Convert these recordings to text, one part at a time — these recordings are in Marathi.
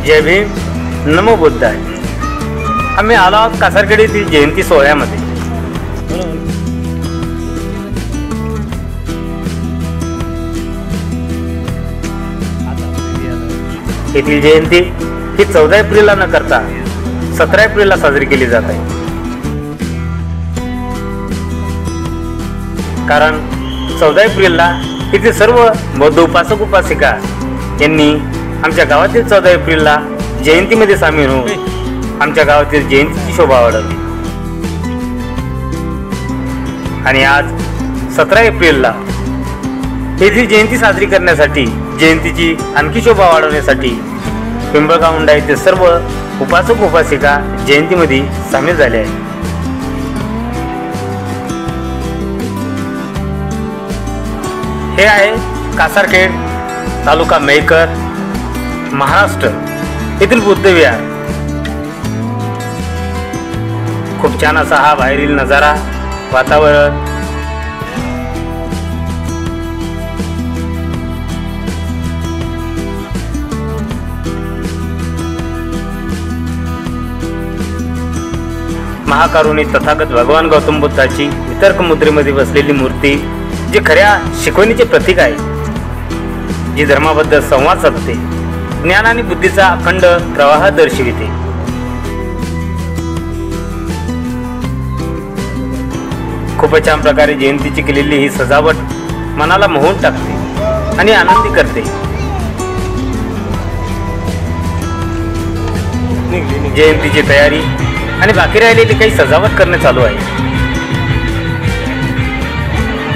जय भीम, नमो बुद्धाय। आम्ही आलो आहोत कासारखेड येथील जयंती सोहळ्यामध्ये। येथील जयंती ही 14 एप्रिलला न करता 17 एप्रिलला साजरी केली जात आहे। कारण 14 एप्रिलला येथील सर्व बौद्ध उपासक उपासिका यांनी आमच्या गावातील 14 एप्रिलला जयंतीमध्ये सामील होऊन आमच्या गावातील जयंतीची शोभा वाढवली। आणि आज 17 एप्रिलला येथील जयंती साजरी करण्यासाठी, जयंतीची आणखी शोभा वाढवण्यासाठी पिंपळगाव मुंडा येथील सर्व उपासक उपासिका जयंतीमध्ये सामील झाले आहेत। हे आहे कासारखेड, तालुका मेहकर, महाराष्ट्र येथील बुद्ध विहार। खूप छान असा हा बाहेरील नजारा, वातावरण। महाकारुणी तथागत भगवान गौतम बुद्धाची वितर्क मुद्रेमध्ये बसलेली मूर्ती, जी खऱ्या शिकवणीचे प्रतीक आहे, जी धर्माबद्दल संवाद साधते, ज्ञान आणि बुद्धीचा अखंड प्रवाह दर्शविते। खूपच छान प्रकारे जयंतीची केलेली ही सजावट मनाला मोहून टाकते आणि आनंदी करते। जयंतीची तयारी आणि बाकी राहिलेली काही सजावट करणे चालू आहे।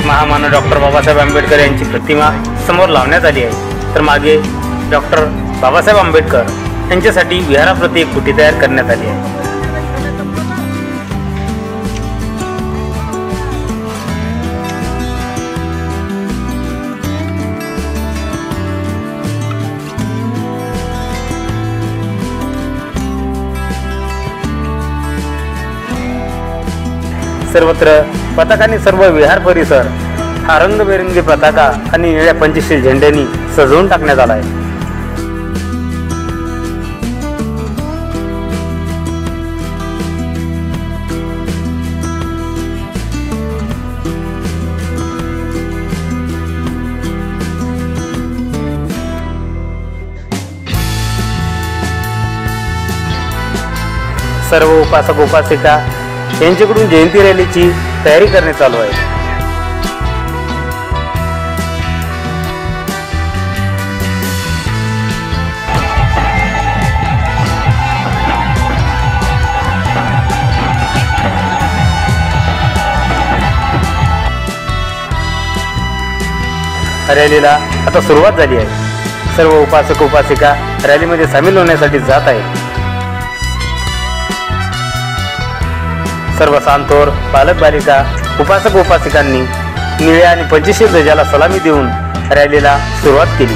महामानव डॉक्टर बाबासाहेब आंबेडकर यांची प्रतिमा समोर लावण्यात आली आहे, तर मागे डॉक्टर बाबासाहेब आंबेडकर यांच्यासाठी विहाराप्रती एक कुटी तयार करण्यात आली आहे। सर्वत्र पताकांनी सर्व विहार परिसर हा रंगबेरंगी पताका आणि निळ्या पंचशील झेंड्यांनी सजवून टाकण्यात आला आहे। सर्व उपासक उपासिका यांच्याकडून जयंती रॅलीची तयारी करणे चालू आहे। रॅलीला आता सुरुवात झाली आहे। सर्व उपासक उपासिका रॅलीमध्ये सामील होण्यासाठी जात आहेत। सर्व सांतोर, बालक बालिका, उपासक उपासिकांनी निळ्या आणि पंचशील ध्वजाला सलामी देऊन रॅलीला सुरुवात केली।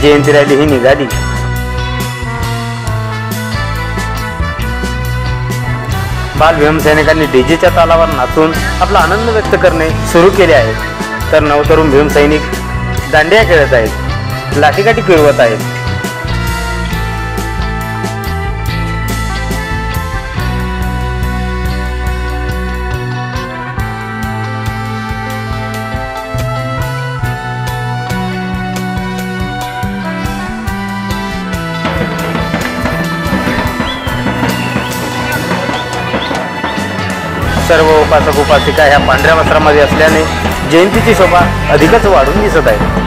जयंती रॅली ही निघाली। बाल भीमसैनिकांनी डीजेच्या तालावर नाचून आपला आनंद व्यक्त करणे सुरू केले आहे, तर नवतरुण भीमसैनिक दांडिया खेळत आहेत, लाठीकाठी फिरवत आहेत। सर्व उपासक उपासिका ह्या पांढऱ्या वस्त्रामध्ये असल्याने जयंतीची शोभा अधिकच वाढून दिसत आहे।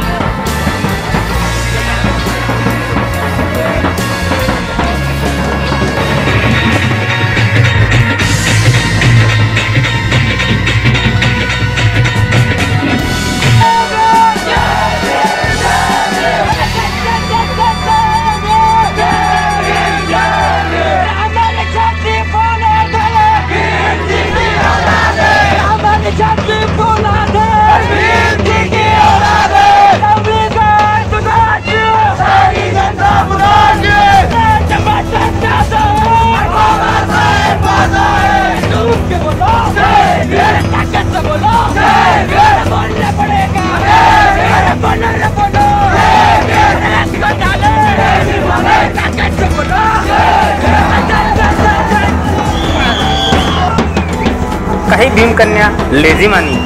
भीमकन्या लेझिम आणि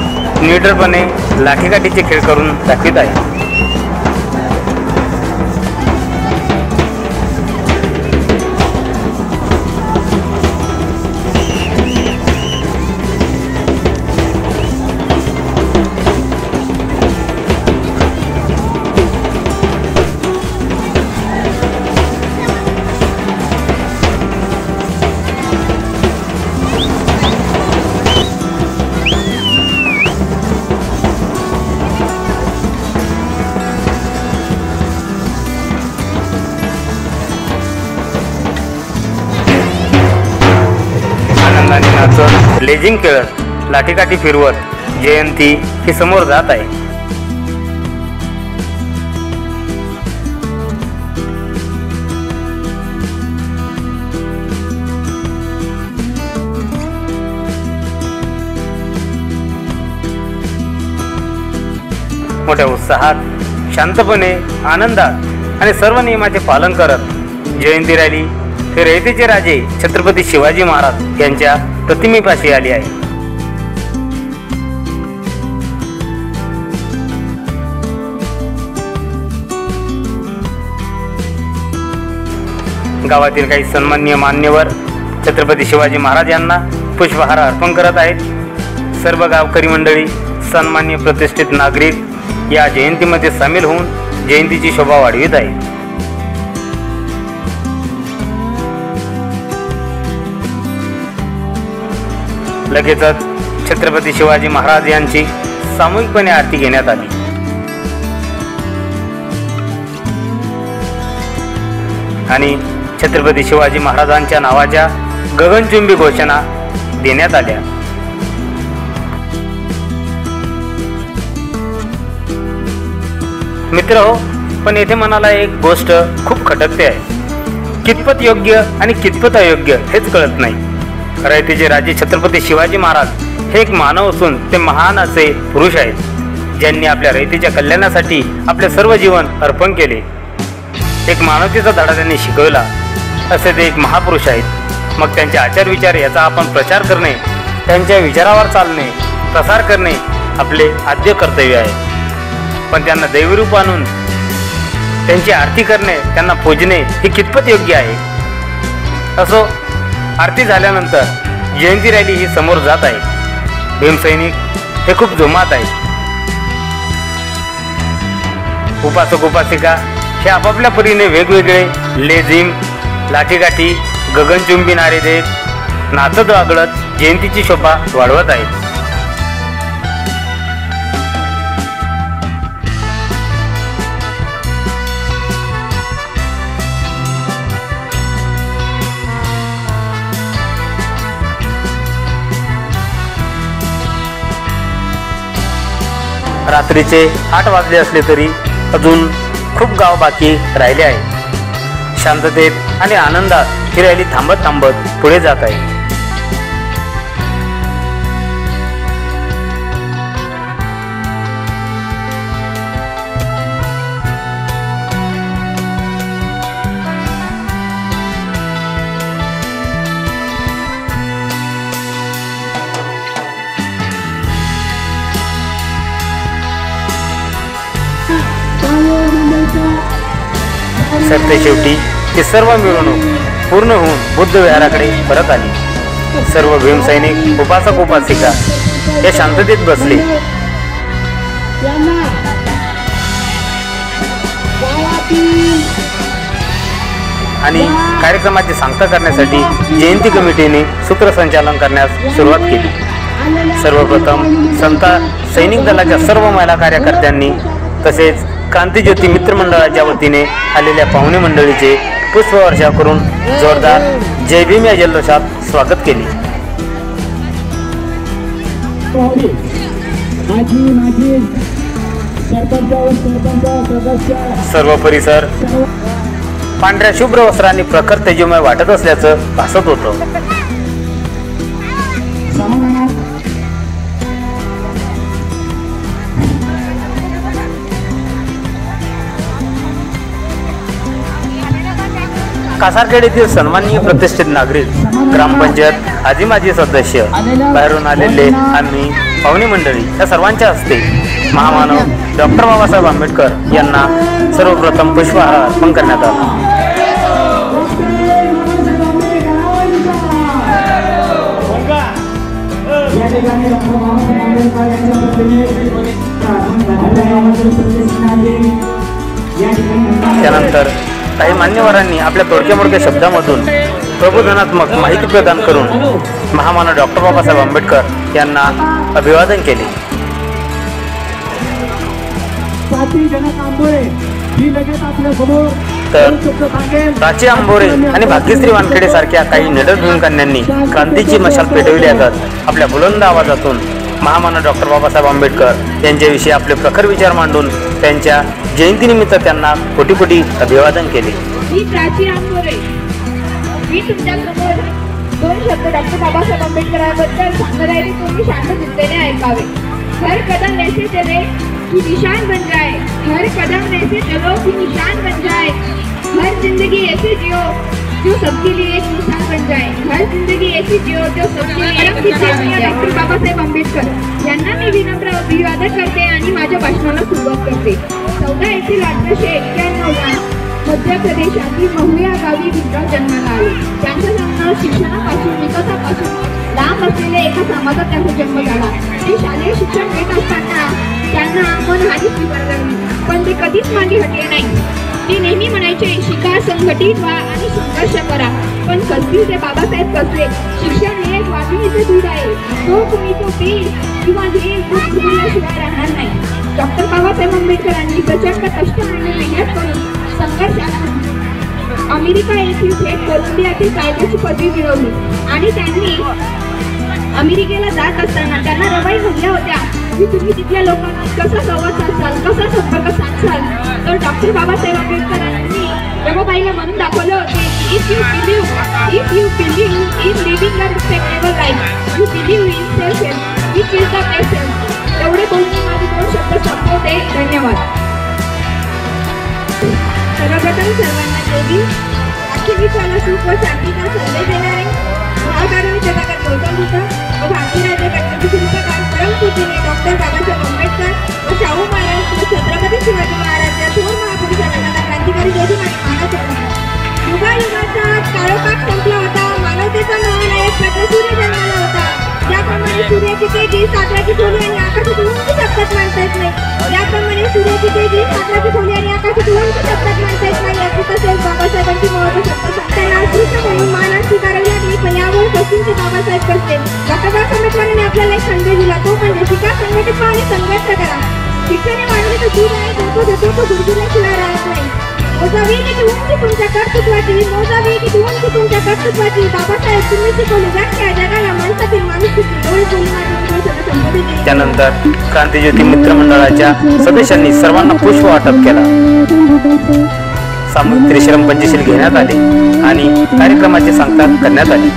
न्यूट्रलपणे लाठीकाठीचे खेळ करून दाखवित आहे. लेझिम खेळत लाठीकाठी फिरवत जयंती ही समोर जात आहे. मोठ्या उत्साहात, शांतपणे, आनंदात आणि सर्व नियमाचे पालन करत जयंती रॅली हे रयतेचे राजे छत्रपती शिवाजी महाराज यांच्या प्रतिमेपाशी आली आहे. गावातील काही सन्माननीय मान्यवर छत्रपती शिवाजी महाराज यांना पुष्पहार अर्पण करत आहेत. सर्व गावकरी मंडळी, सन्माननीय प्रतिष्ठित नागरिक या जयंतीमध्ये सामील होऊन जयंतीची शोभा वाढवित आहेत. लगेचच छत्रपती शिवाजी महाराज यांची सामूहिकपणे आरती घेण्यात आली. आणि छत्रपती शिवाजी महाराजांच्या नावाच्या गगनचुंबी घोषणा देण्यात आल्या. मित्रहो, पण येथे मनाला एक गोष्ट खूप खटकते आहे. कितपत योग्य आणि कितपत अयोग्य हेच कळत नाही. रयतेचे राजे छत्रपती शिवाजी महाराज हे एक मानव असून ते महान असे पुरुष आहेत, ज्यांनी आपल्या रयतेच्या कल्याणासाठी आपले सर्व जीवन अर्पण केले. एक मानवतेचा धडा त्यांनी शिकवला असे ते एक महापुरुष आहेत. मग त्यांचे आचार विचार याचा आपण प्रचार करणे, त्यांच्या विचारावर चालणे, प्रसार करणे आपले आद्य कर्तव्य आहे. पण त्यांना दैवरूप आणून त्यांची आरती करणे, त्यांना पूजणे हे कितपत योग्य आहे? असो, आरती झाल्यानंतर जयंती रॅली ही समोर जात आहे. भीमसैनिक हे खूप जोमात आहेत. उपासक उपासिका हे आपापल्या परीने वेगवेगळे लेझिम, लाठीकाठी, गगनचुंबी नारे देत नाचत वागळत जयंतीची शोभा वाढवत आहेत. रात्रीचे 8 वाजले असले तरी अजून खूप गाव बाकी राहिले आहे. शांततेत आणि आनंदात ही रॅली थांबत थांबत पुढे जात आहे. सरते शेवटी ती सर्व मिरवणूक पूर्ण होऊन बुद्ध विहाराकडे परत आली. सर्व भीमसैनिक, उपासक उपासिका या शांततेत बसले. आणि कार्यक्रमाची सांगता करण्यासाठी जयंती कमिटीने सूत्रसंचालन करण्यास सुरुवात केली. सर्वप्रथम संत सैनिक दलाच्या सर्व महिला कार्यकर्त्यांनी तसेच क्रांतिज्योती मित्रमंडळाच्या वतीने आलेल्या पाहुणे मंडळीचे पुष्पवर्षा करून जोरदार जय भीम या जल्लोषात स्वागत केले. सर्व परिसर पांढऱ्या शुभ्र वस्त्रांनी प्रखर तेजोमय वाटत असल्याचं भासत होतं. कासारखेड येथील सन्माननीय प्रतिष्ठित नागरिक ग्रामपंचायत आजी माजी सदस्य, बाहेरून आलेले आम्ही पाहुणे मंडळी या सर्वांच्या हस्ते महामानव डॉक्टर बाबासाहेब आंबेडकर यांना सर्वप्रथम पुष्पहार अर्पण करण्यात आला. त्यानंतर काही मान्यवरांनी आपल्या तोडक्या मोडक्या शब्दामधून प्रबोधनात्मक माहिती प्रदान करून महामानव डॉक्टर बाबासाहेब आंबेडकर यांना अभिवादन केले. तर प्राची आंबोरे आणि भाग्यश्री वानखेडे सारख्या काही निडर भूमिकांनी क्रांतीची मशाल पेटविली लागत आपल्या बुलंद आवाजातून महामानव डॉक्टर बाबासाहेब आंबेडकर यांच्याविषयी आपले प्रखर विचार मांडून त्यांच्या जयंतीनिमित्त त्यांना कोटी कोटी अभिवादन केले. मी प्राची आंबोरे, मी तुमच्यासमोर दोन शब्द डॉक्टर बाबासाहेब आंबेडकरांबद्दल सांगणार आहे. तुम्ही शांत चित्तेने ऐकावे. हर कदम ऐसे चले कि निशान बन जाए, हर कदम ऐसे चलो कि निशान बन जाए, हर जिंदगी ऐसे जियो जो सबके लिए एक निशान बन जाए, हर जिंदगी ऐसी जियो जो सबके लिए. डॉक्टर बाबासाहेब आंबेडकर यांना मी विनम्र अभिवादन करते आणि माझ्या भाषणाला सुरुवात करते. 14 एप्रिल 1891 मध्य प्रदेशातील महुया गावी भीमराव जन्माला आले. त्यांचा जन्म शिक्षणापासून विकासापासून लांब असलेल्या एका समाजात त्यांचा जन्म झाला. ते शालेय शिक्षण घेत असताना त्यांना मनहानी स्वीकारावी लागली, पण ते कधीच मागे हटले नाही. ते नेहमी म्हणायचे, शिका, संघटित व्हा आणि संघर्ष करा. पण कसबी ते बाबासाहेब कसले. शिक्षण हे एक वाघिणीचे दूध आहे. तुम्ही तो पेल किंवा घेईल दूध पिल्याशिवाय राहणार नाही. डॉक्टर बाबासाहेब आंबेडकरांनी प्रचंड कष्ट आणि मेहनत करून संघर्षातून अमेरिका येथील थेट कोलंबियातील कायद्याची पदवी मिळवली आणि त्यांनी अमेरिकेला जात असताना त्यांना रवाई म्हणल्या होत्या की तुम्ही तिथल्या लोकांना कसा संवाद साधसाल, कसा संपर्क साधसाल. तर डॉक्टर बाबासाहेब आंबेडकरांनी रमाबाईला म्हणून दाखवलं होते, if you believe in living a respectable life, you believe in self help, which is the best help. एवढे बोलून माझे 2 शब्द संपवते. धन्यवाद. सर्वप्रथम सर्वांना देवी अखिलीशाला सुख व शांतीचा संदेश देणारे महाकारुणी जगात गौतम बुद्ध व भारतीय राज्य घटनेचे शिल्पकार परमपूजनीय डॉक्टर बाबासाहेब आंबेडकर व शाहू महाराज व छत्रपती शिवाजी महाराज या थोर महापुरुषांना क्रांतिकारी योधून आणि मानव युगायुगाचा काळोखात संपला होता. मानवतेचा महानायक प्रकाश सूर्य जन्माला होता. ज्याप्रमाणे सूर्याची तेजी सागराची खोली आणि आकाशात उंच शब्दात मांडता येत नाही, त्याप्रमाणे सूर्याची तेजी सागराची खोली आणि आकाशात उंच शब्दात मांडता येत नाही. याची तसेच बाबासाहेबांची महत्व शब्द त्यांना अदृश्य म्हणून मानात स्वीकारावी लागली, पण यावर पश्चिमचे बाबासाहेब कसले. डॉक्टर बाबासाहेब आंबेडकरांनी आपल्याला एक संदेश दिला, तो म्हणजे शिका, संघटित व्हा आणि संघर्ष करा. शिक्षण हे मानवाचं दूध आहे, जो देतो तो गुरुजील्याशिवाय राहत नाही. मोजावी किती उंची तुमच्या कर्तृत्वाची, मोजावी किती उंची तुमच्या कर्तृत्वाची. बाबासाहेब तुम्ही शिकवली व्याख्या जगाला माणसातील माणुसकीची. डोळे बोलून त्यानंतर क्रांतिज्योती मित्रमंडळाच्या सदस्यांनी सर्वांना पुष्प वाटप केला. सामूहिक त्रिशरम पंचशील घेण्यात आले आणि कार्यक्रमाची सांगता करण्यात आली.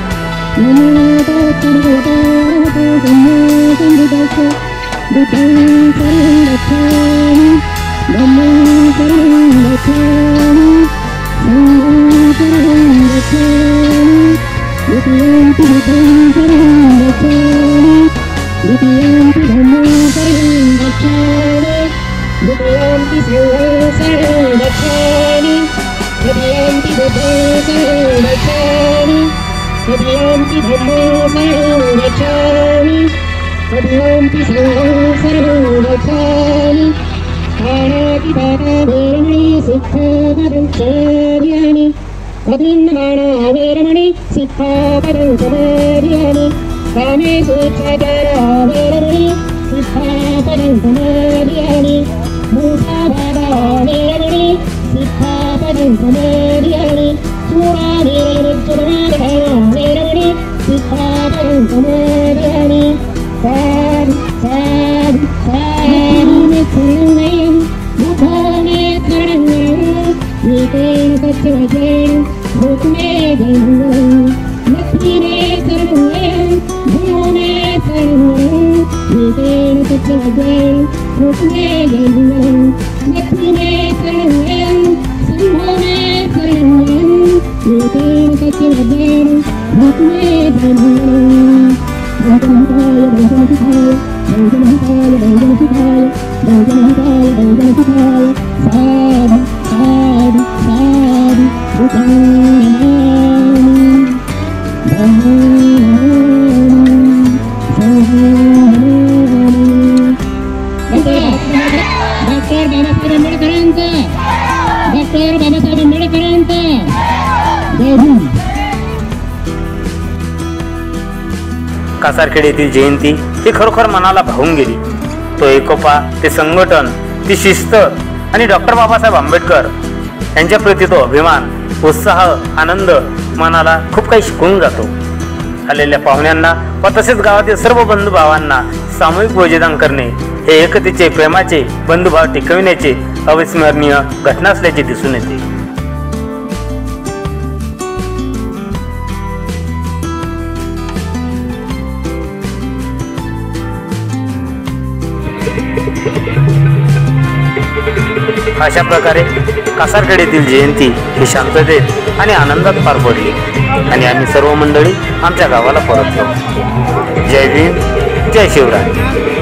कासारखेड येथील जयंती ही खरोखर मनाला भावून गेली. तो एकोपा, ते संघटन, ती शिस्त आणि डॉक्टर बाबासाहेब आंबेडकर यांच्या प्रती तो अभिमान, उत्साह, आनंद मनाला खूप काही शिकवून जातो. आलेल्या पाहुण्यांना व तसेच गावातील सर्व बंधुभावांना सामूहिक भोजनदान करणे हे एकतेचे, प्रेमाचे, बंधुभाव टिकविण्याचे अविस्मरणीय घटना असल्याचे दिसून येते. अशा प्रकारे कासारखेड येथील जयंती ही शांततेत आणि आनंदात पार पडली आणि आम्ही सर्व मंडळी आमच्या गावाला परतलो. जय भीम, जय शिवराय.